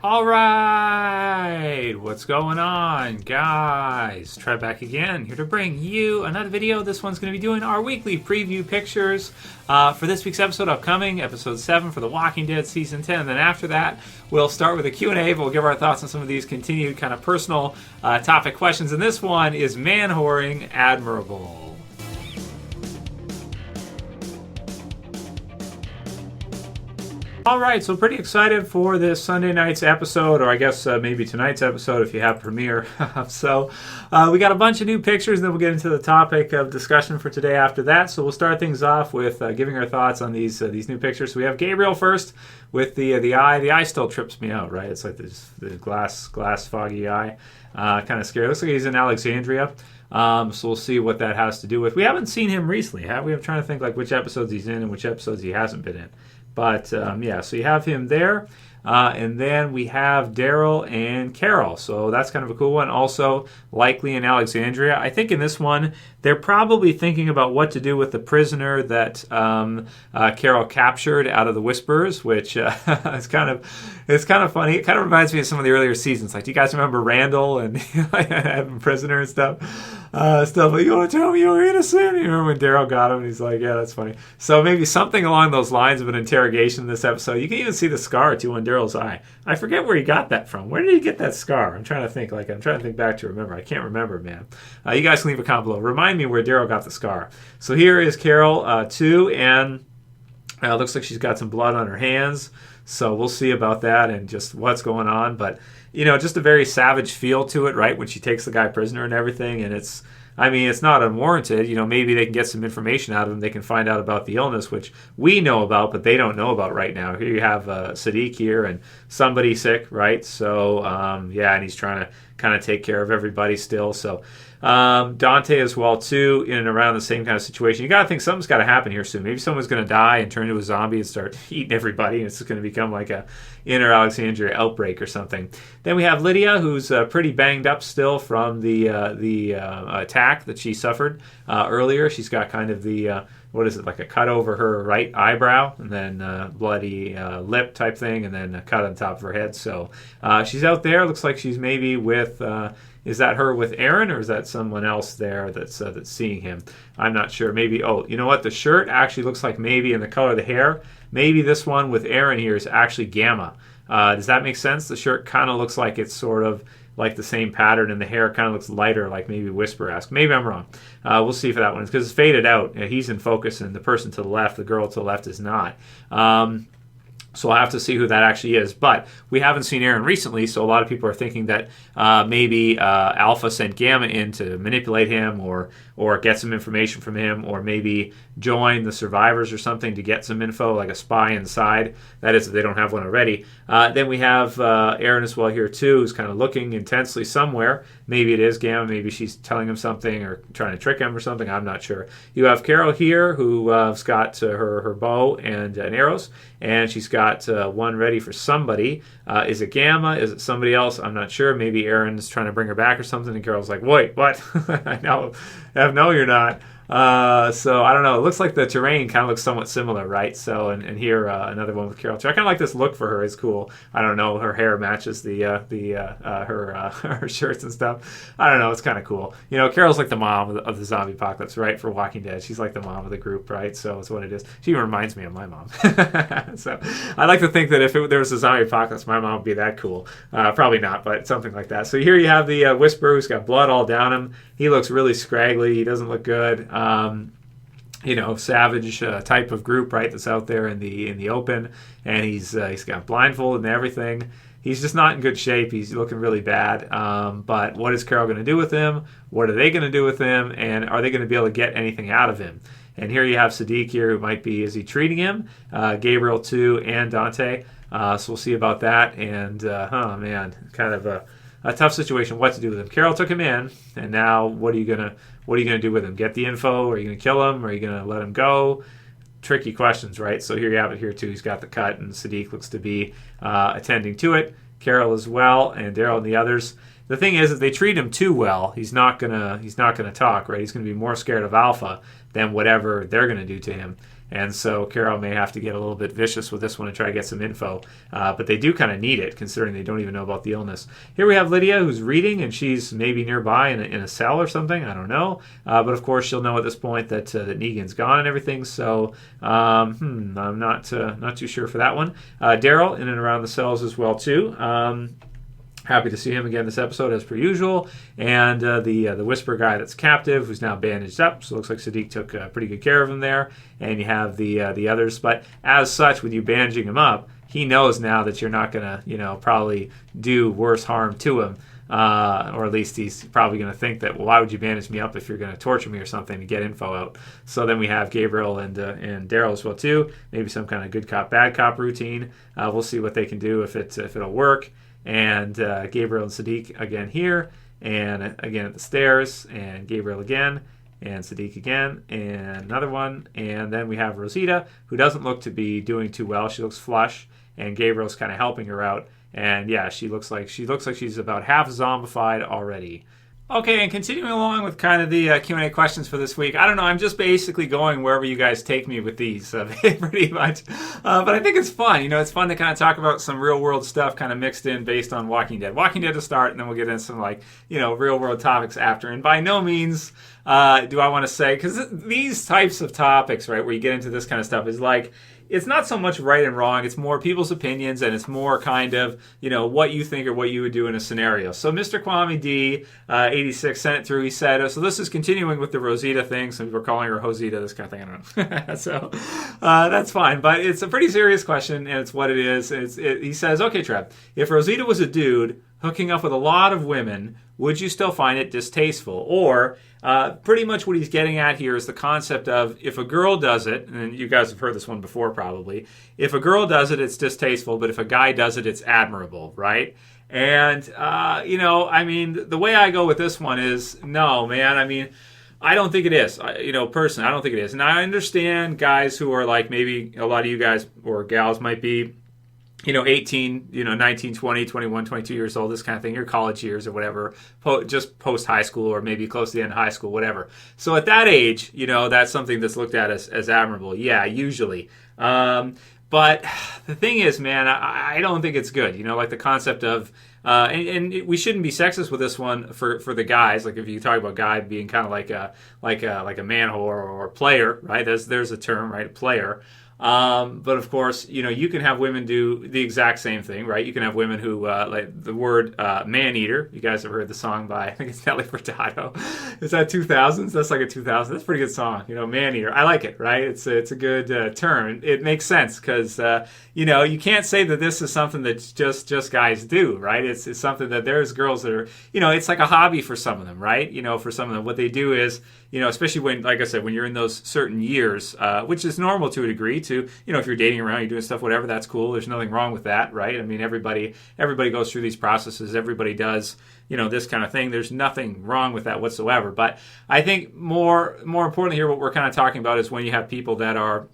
All right, what's going on, guys? Trev back again, here to bring you another video. This one's going to be doing our weekly preview pictures for this week's episode upcoming, episode 7 for The Walking Dead season 10. And then after that, we'll start with a Q&A, but we'll give our thoughts on some of these continued kind of personal topic questions. And this one is man whoring admirable? All right, so pretty excited for this Sunday night's episode, or I guess maybe tonight's episode if you have Premiere. So we got a bunch of new pictures, and then we'll get into the topic of discussion for today after that. So we'll start things off with giving our thoughts on these new pictures. So we have Gabriel first with the eye. The eye still trips me out, right? It's like this the glass foggy eye, kind of scary. Looks like he's in Alexandria. So we'll see what that has to do with. We haven't seen him recently, have we? I'm trying to think like which episodes he's in and which episodes he hasn't been in. But, yeah, so you have him there. And then we have Daryl and Carol. So that's kind of a cool one. Also, likely in Alexandria. I think in this one, they're probably thinking about what to do with the prisoner that Carol captured out of the Whisperers, which is kind of funny. It kind of reminds me of some of the earlier seasons. Like, do you guys remember Randall and having prisoner and stuff? Like, you want to tell me you're innocent? You remember when Daryl got him? And he's like, yeah, that's funny. So maybe something along those lines of an interrogation in this episode. You can even see the scar, too, on Daryl's eye. I forget where he got that from. Where did he get that scar? I'm trying to think back to remember. I can't remember, man. You guys can leave a comment below. Remind me where Daryl got the scar. So here is Carol, too, and looks like she's got some blood on her hands. So we'll see about that and just what's going on. But, you know, just a very savage feel to it, right, when she takes the guy prisoner and everything. And it's not unwarranted. You know, maybe they can get some information out of him. They can find out about the illness, which we know about, but they don't know about right now. Here you have Sadiq here and somebody sick, right? So, yeah, and he's trying to kind of take care of everybody still. So Dante as well, too, in and around the same kind of situation. You got to think something's got to happen here soon. Maybe someone's going to die and turn into a zombie and start eating everybody, and it's going to become like a inner Alexandria outbreak or something. Then we have Lydia, who's pretty banged up still from the attack that she suffered earlier. She's got kind of the like a cut over her right eyebrow, and then bloody lip type thing, and then a cut on top of her head. So she's out there. Looks like she's maybe with. Is that her with Eren, or is that someone else there that's seeing him? I'm not sure. Maybe. Oh, you know what? The shirt actually looks like maybe in the color of the hair. Maybe this one with Eren here is actually Gamma. Does that make sense? The shirt kind of looks like it's sort of like the same pattern, and the hair kind of looks lighter, like maybe Whisper-esque. Maybe I'm wrong. We'll see for that one, because it's faded out. He's in focus, and the person to the left, the girl to the left, is not. So I'll have to see who that actually is. But we haven't seen Eren recently, so a lot of people are thinking that maybe Alpha sent Gamma in to manipulate him or get some information from him, or maybe join the survivors or something to get some info, like a spy inside. That is, if they don't have one already. Then we have Eren as well here, too, who's kind of looking intensely somewhere. Maybe it is Gamma. Maybe she's telling him something or trying to trick him or something. I'm not sure. You have Carol here, who's got her bow and arrows, and she's got one ready for somebody. Is it Gamma? Is it somebody else? I'm not sure. Maybe Eren's trying to bring her back or something, and Carol's like, wait, what? No, you're not. So I don't know. It looks like the terrain kind of looks somewhat similar, right? So and here another one with Carol. So I kind of like this look for her. It's cool. I don't know. Her hair matches her shirts and stuff. I don't know. It's kind of cool. You know, Carol's like the mom of the zombie apocalypse, right? For Walking Dead, she's like the mom of the group, right? So it's what it is. She even reminds me of my mom. So I like to think that if there was a zombie apocalypse, my mom would be that cool. Probably not, but something like that. So here you have the Whisperer, who's got blood all down him. He looks really scraggly. He doesn't look good. You know, savage type of group, right? That's out there in the open, and he's got blindfold and everything. He's just not in good shape. He's looking really bad. But what is Carol going to do with him? What are they going to do with him? And are they going to be able to get anything out of him? And here you have Sadiq here, who might be, is he treating him? Gabriel too, and Dante. So we'll see about that. And oh man, kind of a tough situation. What to do with him? Carol took him in, and now what are you gonna do with him? Get the info? Are you gonna kill him? Are you gonna let him go? Tricky questions, right? So here you have it here too. He's got the cut, and Sadiq looks to be attending to it. Carol as well, and Daryl and the others. The thing is, if they treat him too well, he's not gonna talk, right? He's gonna be more scared of Alpha than whatever they're gonna do to him. And so Carol may have to get a little bit vicious with this one and try to get some info. But they do kind of need it, considering they don't even know about the illness. Here we have Lydia, who's reading, and she's maybe nearby in a cell or something. I don't know. But of course, she'll know at this point that Negan's gone and everything. So I'm not too sure for that one. Daryl in and around the cells as well too. Happy to see him again this episode as per usual. And the Whisper guy that's captive, who's now bandaged up. So it looks like Siddiq took pretty good care of him there. And you have the others. But as such, with you bandaging him up, he knows now that you're not going to, probably do worse harm to him. Or at least he's probably going to think that, well, why would you bandage me up if you're going to torture me or something to get info out? So then we have Gabriel and Daryl as well too. Maybe some kind of good cop, bad cop routine. We'll see what they can do if it'll work. And Gabriel and Siddiq again here, and again at the stairs, and Gabriel again, and Siddiq again, and another one. And then we have Rosita, who doesn't look to be doing too well. She looks flush, and Gabriel's kind of helping her out. And yeah, she looks like she's about half zombified already. Okay, and continuing along with kind of the Q&A questions for this week. I don't know, I'm just basically going wherever you guys take me with these, pretty much. But I think it's fun. It's fun to kind of talk about some real-world stuff kind of mixed in based on Walking Dead. Walking Dead to start, and then we'll get into some, real-world topics after. And by no means do I want to say, because these types of topics, right, where you get into this kind of stuff is like, it's not so much right and wrong. It's more people's opinions, and it's more kind of, what you think or what you would do in a scenario. So Mr.KwamiD, 86, sent it through. He said, so this is continuing with the Rosita thing. Some people are calling her Rosita, this kind of thing. I don't know. So that's fine. But it's a pretty serious question, and it's what it is. He says, okay, Trev, if Rosita was a dude hooking up with a lot of women, would you still find it distasteful? Or pretty much what he's getting at here is the concept of if a girl does it, and you guys have heard this one before probably, if a girl does it, it's distasteful, but if a guy does it, it's admirable, right? And, the way I go with this one is, no, man, I don't think it is. Personally, I don't think it is. And I understand guys who are like, maybe a lot of you guys or gals might be, 18, 19, 20, 21, 22 years old, this kind of thing, your college years or whatever, just post high school or maybe close to the end of high school, whatever. So at that age, that's something that's looked at as admirable. Yeah, usually. But the thing is, man, I don't think it's good. Like the concept of, and we shouldn't be sexist with this one for the guys. Like if you talk about guy being kind of like a man whore or a player, right? There's a term, right? A player. But of course, you can have women do the exact same thing, right? You can have women who, like the word man-eater. You guys have heard the song by, I think it's Nelly Furtado. Is that 2000s? That's like a 2000. That's a pretty good song, man-eater. I like it, right? It's a good term. It makes sense because, you can't say that this is something that just guys do, right? It's something that there's girls that are, it's like a hobby for some of them, right? For some of them, what they do is, especially when, like I said, when you're in those certain years, which is normal to a degree to, if you're dating around, you're doing stuff, whatever, that's cool. There's nothing wrong with that, right? Everybody goes through these processes. Everybody does, this kind of thing. There's nothing wrong with that whatsoever. But I think more importantly here, what we're kind of talking about is when you have people that are,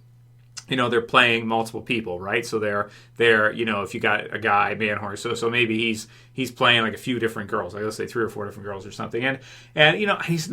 they're playing multiple people, right? So they're if you got a guy, man whore, so maybe he's playing like a few different girls, like let's say 3 or 4 different girls or something. And I used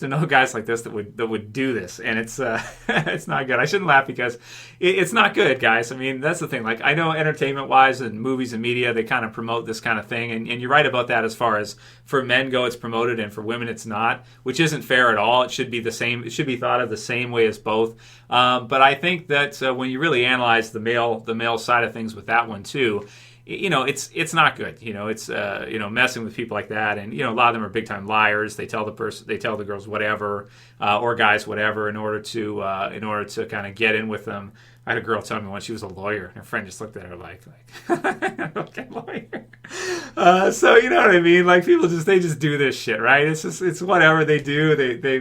to know guys like this that would do this, and it's it's not good. I shouldn't laugh because it's not good, guys. That's the thing. Like I know entertainment wise and movies and media, they kind of promote this kind of thing, and you're right about that as far as for men go, it's promoted, and for women it's not, which isn't fair at all. It should be the same. It should be thought of the same way as both. But I think that when you really analyze the male side of things with that one too, it's not good. It's messing with people like that, and a lot of them are big time liars. They tell the girls whatever, or guys whatever, in order to kind of get in with them. I had a girl tell me once she was a lawyer, and her friend just looked at her like okay, lawyer. So you know what I mean? Like people they just do this shit, right? It's whatever they do.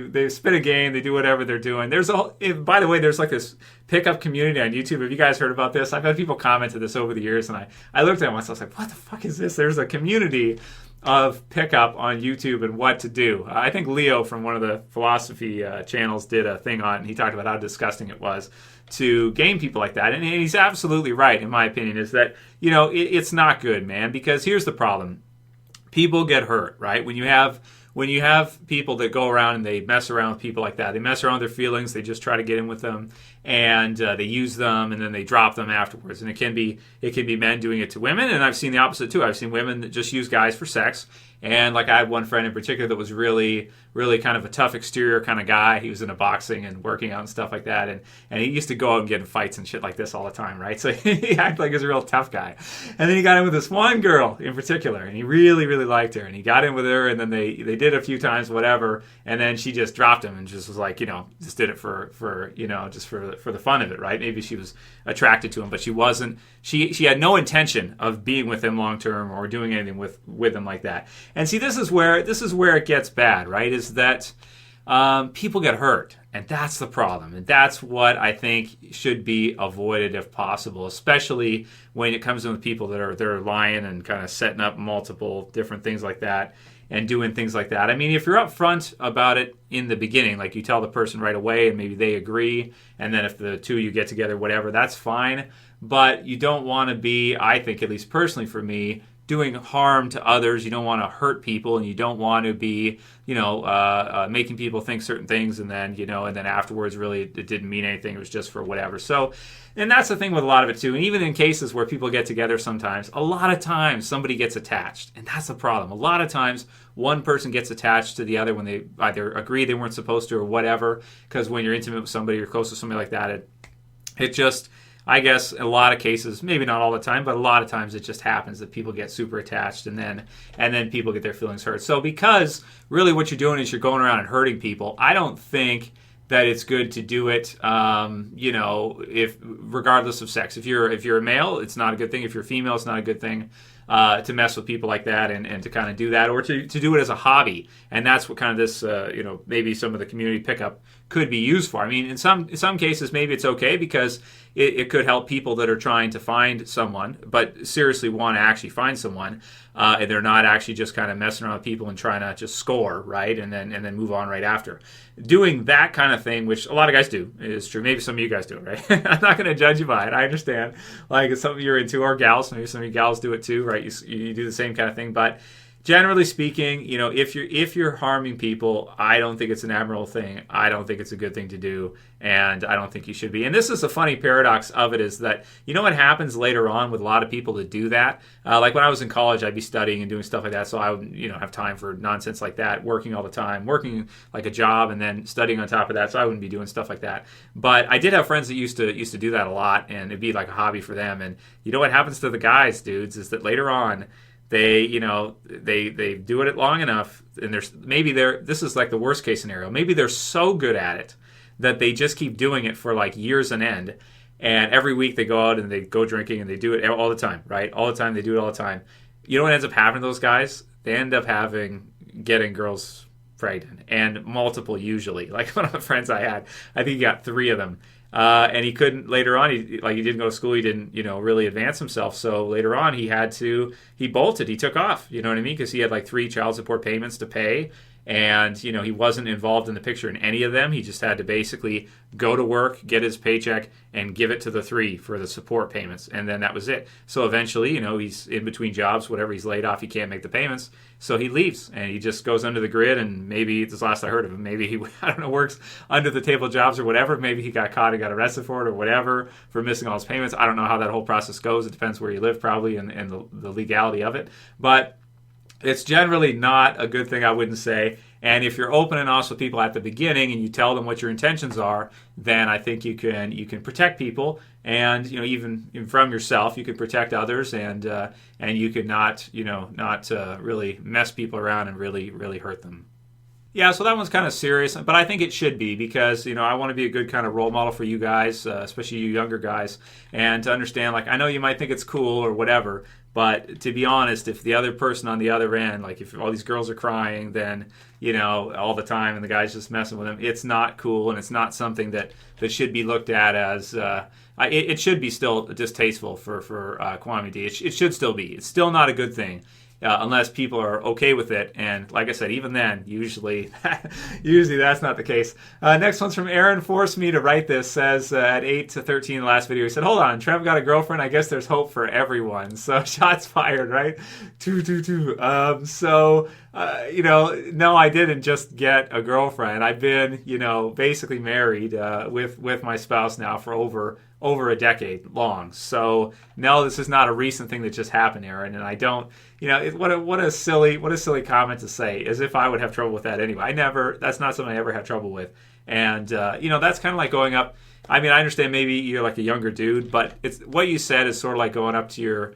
They spin a game. They do whatever they're doing. By the way, there's like this pickup community on YouTube. Have you guys heard about this? I've had people comment to this over the years, and I looked at it once. I was like, what the fuck is this? There's a community of pickup on YouTube and what to do. I think Leo from one of the philosophy channels did a thing on. He talked about how disgusting it was to game people like that, and he's absolutely right. In my opinion, is that it's not good, man. Because here's the problem: people get hurt, right? When you have when you have people that go around and they mess around with people like that, they mess around with their feelings, they just try to get in with them, and they use them, and then they drop them afterwards. And it can be men doing it to women, and I've seen the opposite too. I've seen women that just use guys for sex. And like I had one friend in particular that was really, really kind of a tough exterior kind of guy. He was into boxing and working out and stuff like that. And he used to go out and get in fights and shit like this all the time, right? So he acted like he was a real tough guy. And then he got in with this one girl in particular, and he really, really liked her. And he got in with her, and then they did it a few times, whatever. And then she just dropped him and just was like, just did it for just for the fun of it, right? Maybe she was attracted to him, but she wasn't. She had no intention of being with him long term or doing anything with him like that. And see, this is where it gets bad, right? Is that people get hurt, and that's the problem, and that's what I think should be avoided if possible, especially when it comes in with people that are lying and kind of setting up multiple different things like that and doing things like that. I mean, if you're upfront about it in the beginning, like you tell the person right away, and maybe they agree, and then if the two of you get together, whatever, that's fine. But you don't want to be, I think, at least personally for me, doing harm to others. You don't want to hurt people, and you don't want to be, making people think certain things, and then, and then afterwards, really, it didn't mean anything. It was just for whatever. So, and that's the thing with a lot of it too. And even in cases where people get together, sometimes, a lot of times, somebody gets attached, and that's the problem. A lot of times, one person gets attached to the other when they either agree they weren't supposed to or whatever. Because when you're intimate with somebody, you're close to somebody like that, it just, I guess in a lot of cases, maybe not all the time, but a lot of times it just happens that people get super attached, and then people get their feelings hurt. So because really what you're doing is you're going around and hurting people, I don't think that it's good to do it, if regardless of sex. If you're a male, it's not a good thing. If you're a female, it's not a good thing to mess with people like that and to kind of do that, or to do it as a hobby. And that's what kind of this, maybe some of the community pickup could be used for. I mean, in some cases, maybe it's okay because it could help people that are trying to find someone, but seriously want to actually find someone, and they're not actually just kind of messing around with people and trying to just score, right, and then move on right after. Doing that kind of thing, which a lot of guys do, is true. Maybe some of you guys do it, right? I'm not going to judge you by it. I understand. Like, it's something you're into, or gals. Maybe some of you gals do it too, right? You do the same kind of thing, but generally speaking, if you're harming people, I don't think it's an admirable thing. I don't think it's a good thing to do, and I don't think you should be. And this is a funny paradox of it, is that what happens later on with a lot of people that do that. Like when I was in college, I'd be studying and doing stuff like that, so I would have time for nonsense like that, working all the time, working like a job, and then studying on top of that. So I wouldn't be doing stuff like that. But I did have friends that used to do that a lot, and it'd be like a hobby for them. And what happens to the guys, dudes, is that later on, they do it long enough, and this is like the worst case scenario. Maybe they're so good at it that they just keep doing it for like years on end, and every week they go out and they go drinking and they do it all the time, right? All the time, they do it all the time. What ends up happening to those guys? They end up getting girls pregnant, and multiple usually. Like one of the friends I had, I think he got 3 of them. And he couldn't later on. He didn't go to school. He didn't, really advance himself. So later on, he bolted. He took off. You know what I mean? Because he had like 3 child support payments to pay, and he wasn't involved in the picture in any of them. He just had to basically go to work, get his paycheck, and give it to the 3 for the support payments, and then that was it. So eventually, he's in between jobs, whatever. He's laid off. He can't make the payments, so he leaves and he just goes under the grid. And maybe this is the last I heard of him. Maybe he works under the table jobs or whatever. Maybe he got caught and got arrested for it or whatever for missing all his payments. I don't know how that whole process goes. It depends where you live probably and the legality of it, but it's generally not a good thing, I wouldn't say. And if you're open and honest with people at the beginning and you tell them what your intentions are, then I think you can protect people, and even from yourself, you can protect others, and you could not really mess people around and really hurt them. Yeah, so that one's kind of serious, but I think it should be, because I want to be a good kind of role model for you guys, especially you younger guys, and to understand, like, I know you might think it's cool or whatever, but to be honest, if the other person on the other end, like if all these girls are crying, then all the time, and the guy's just messing with them, it's not cool, and it's not something that should be looked at as. It should be still distasteful for KwamiD. It should still be. It's still not a good thing. unless people are okay with it. And like I said, even then, usually that's not the case. Next one's from Eren. Forced me to write this. Says at 8 to 13 in the last video, he said, "Hold on, Trev got a girlfriend. I guess there's hope for everyone." So shots fired, right? Two. No, I didn't just get a girlfriend. I've been, basically married with my spouse now for over a decade long. So no, this is not a recent thing that just happened, Eren. And I don't, what a silly comment to say, as if I would have trouble with that anyway. That's not something I ever had trouble with. And that's kind of like going up. I mean, I understand maybe you're like a younger dude, but it's what you said is sort of like going up to your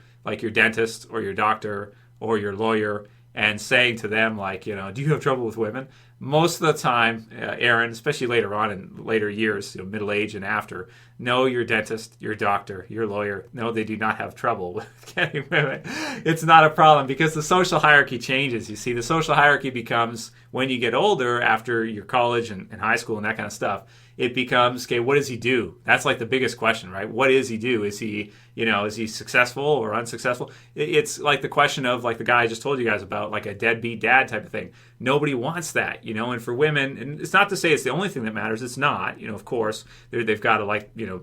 dentist or your doctor or your lawyer and saying to them, like, do you have trouble with women? Most of the time, Eren, especially later on in later years, middle age and after, no, your dentist, your doctor, your lawyer, no, they do not have trouble with getting women. It's not a problem because the social hierarchy changes. You see, the social hierarchy becomes when you get older, after your college and high school and that kind of stuff, it becomes, okay, what does he do? That's like the biggest question, right? What does he do? Is he successful or unsuccessful? It's like the question of, like the guy I just told you guys about, like a deadbeat dad type of thing. Nobody wants that, and for women, and it's not to say it's the only thing that matters. It's not, of course, they've got to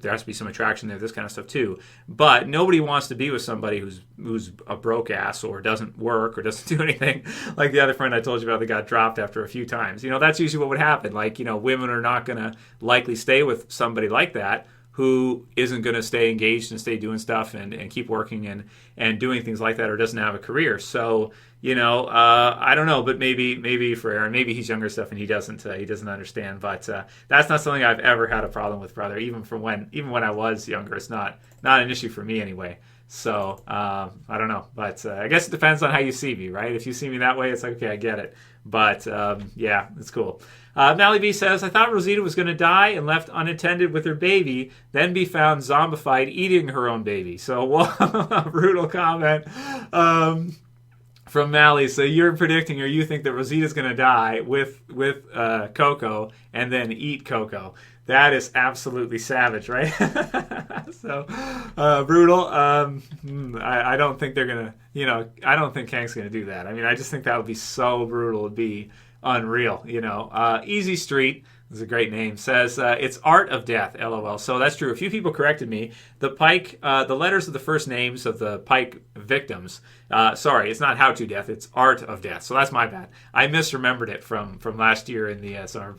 there has to be some attraction there, this kind of stuff too. But nobody wants to be with somebody who's a broke ass or doesn't work or doesn't do anything. Like the other friend I told you about that got dropped after a few times. That's usually what would happen. Like, women are not going to likely stay with somebody like that who isn't going to stay engaged and stay doing stuff and keep working and doing things like that, or doesn't have a career. So, I don't know, but maybe for Eren, maybe he's younger stuff and he doesn't understand. But that's not something I've ever had a problem with, brother. Even when I was younger, it's not an issue for me anyway. So I don't know, but I guess it depends on how you see me, right? If you see me that way, it's like, okay, I get it. But yeah, it's cool. Mally B says, I thought Rosita was going to die and left unattended with her baby, then be found zombified eating her own baby. So, brutal comment from Mally. So you're predicting, or you think that Rosita's going to die with Coco and then eat Coco. That is absolutely savage, right? So, brutal. I don't think they're going to, I don't think Kank's going to do that. I mean, I just think that would be so brutal. It'd be unreal, Easy Street is a great name. Says it's Art of Death, LOL. So that's true. A few people corrected me. The Pike, the letters of the first names of the Pike victims. Sorry, it's not How to Death. It's Art of Death. So that's my bad. I misremembered it from last year in the summer,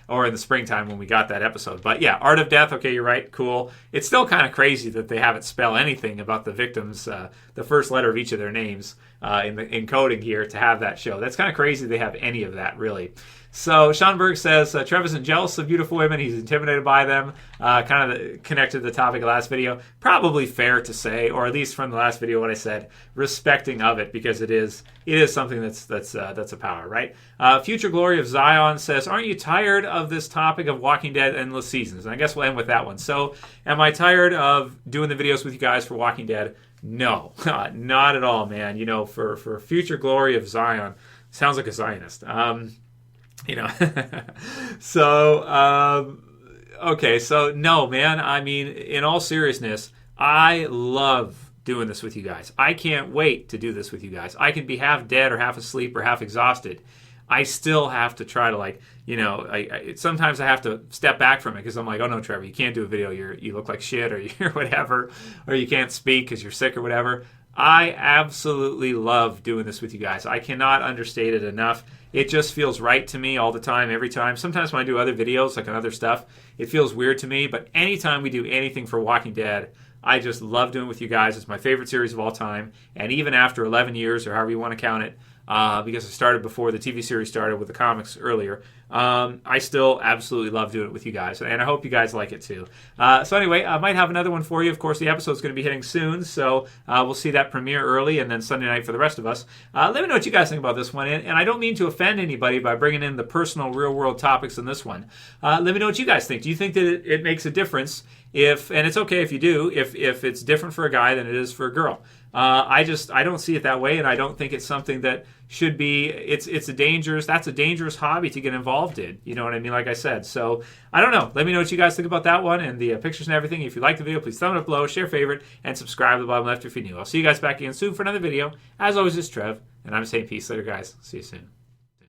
or in the springtime when we got that episode. But yeah, Art of Death. Okay, you're right. Cool. It's still kind of crazy that they haven't spelled anything about the victims, the first letter of each of their names in the encoding here to have that show. That's kind of crazy they have any of that, really. So Sean Burg says, Trev isn't jealous of beautiful women. He's intimidated by them. Kind of connected to the topic of the last video. Probably fair to say, or at least from the last video what I said, respecting of it, because it is something that's a power, right? Future Glory of Zion says, aren't you tired of this topic of Walking Dead endless seasons? And I guess we'll end with that one. So am I tired of doing the videos with you guys for Walking Dead? No, not at all, man. For Future Glory of Zion, sounds like a Zionist. So, okay, so no, man, I mean, in all seriousness, I love doing this with you guys. I can't wait to do this with you guys. I can be half dead or half asleep or half exhausted. I still have to try to sometimes I have to step back from it because I'm like, oh no, Trevor, you can't do a video. You look like shit or you're whatever, or you can't speak because you're sick or whatever. I absolutely love doing this with you guys. I cannot understate it enough. It just feels right to me all the time, every time. Sometimes when I do other videos, like on other stuff, it feels weird to me. But anytime we do anything for Walking Dead, I just love doing it with you guys. It's my favorite series of all time. And even after 11 years, or however you want to count it, because I started before the TV series started with the comics earlier, I still absolutely love doing it with you guys. And I hope you guys like it too. So anyway, I might have another one for you. Of course, the episode's going to be hitting soon, so we'll see that premiere early and then Sunday night for the rest of us. Let me know what you guys think about this one. And I don't mean to offend anybody by bringing in the personal, real-world topics in this one. Let me know what you guys think. Do you think that it makes a difference and it's okay if you do, if it's different for a guy than it is for a girl? I don't see it that way, and I don't think it's something that should be. That's a dangerous hobby to get involved in. You know what I mean? Like I said. So I don't know. Let me know what you guys think about that one and the pictures and everything. If you like the video, please thumb it up below, share, favorite, and subscribe at the bottom left if you're new. I'll see you guys back again soon for another video. As always, this is Trev, and I'm saying peace later, guys. See you soon.